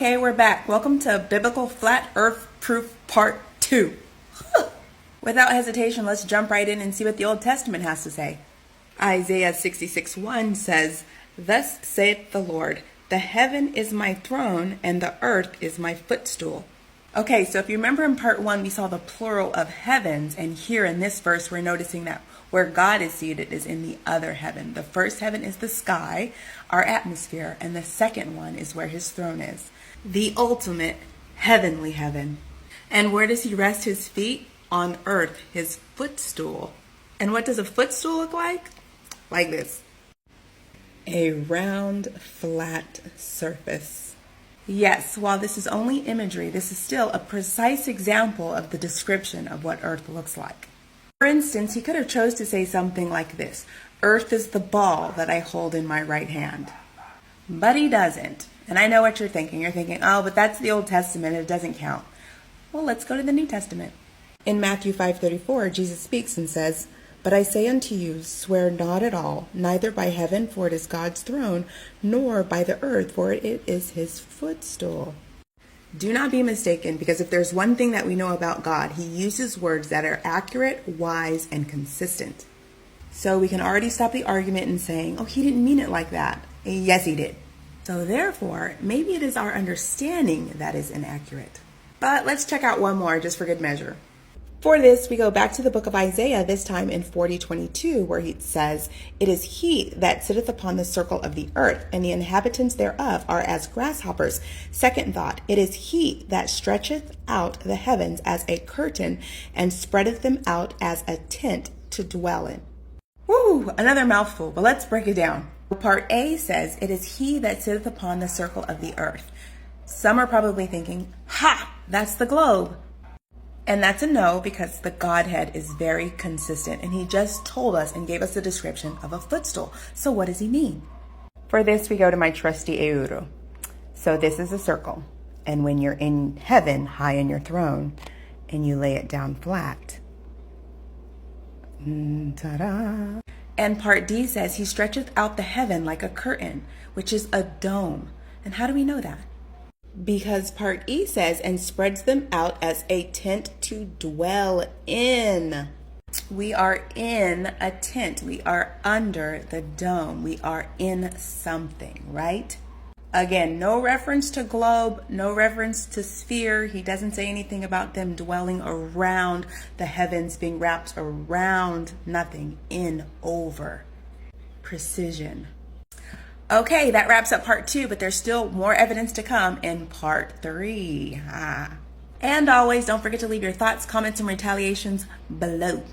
Okay, we're back. Welcome to Biblical Flat Earth Proof Part 2. Without hesitation, let's jump right in and see what the Old Testament has to say. Isaiah 66:1 says, "Thus saith the Lord, the heaven is my throne, and the earth is my footstool." Okay, so if you remember in Part 1, we saw the plural of heavens, and here in this verse, we're noticing that where God is seated is in the other heaven. The first heaven is the sky, our atmosphere, and the second one is where his throne is. The ultimate heavenly heaven. And where does he rest his feet? On earth, his footstool. And what does a footstool look like? Like this. A round, flat surface. Yes, while this is only imagery, this is still a precise example of the description of what earth looks like. For instance, he could have chose to say something like this: "Earth is the ball that I hold in my right hand." But he doesn't. And I know what you're thinking. You're thinking, oh, but that's the Old Testament. It doesn't count. Well, let's go to the New Testament. In Matthew 5:34, Jesus speaks and says, "But I say unto you, swear not at all, neither by heaven, for it is God's throne, nor by the earth, for it is his footstool." Do not be mistaken, because if there's one thing that we know about God, he uses words that are accurate, wise, and consistent. So we can already stop the argument in saying, oh, he didn't mean it like that. Yes, he did. So therefore, maybe it is our understanding that is inaccurate. But let's check out one more just for good measure. For this, we go back to the book of Isaiah, this time in 40:22, where he says, "It is he that sitteth upon the circle of the earth, and the inhabitants thereof are as grasshoppers." Second thought, "It is he that stretcheth out the heavens as a curtain, and spreadeth them out as a tent to dwell in." Woo, another mouthful, but let's break it down. Part A says, "It is he that sitteth upon the circle of the earth." Some are probably thinking, ha, that's the globe. And that's a no, because the Godhead is very consistent, and he just told us and gave us a description of a footstool. So what does he mean? For this, we go to my trusty euro. So this is a circle, and when you're in heaven, high in your throne, and you lay it down flat, ta-da! And part D says, "He stretcheth out the heaven like a curtain," which is a dome. And how do we know that? Because part E says, "and spreads them out as a tent to dwell in." We are in a tent. We are under the dome. We are in something, right? Again, no reference to globe, no reference to sphere. He doesn't say anything about them dwelling around the heavens, being wrapped around, nothing, in, over. Precision. Okay, that wraps up part 2, but there's still more evidence to come in part 3. And always, don't forget to leave your thoughts, comments, and retaliations below.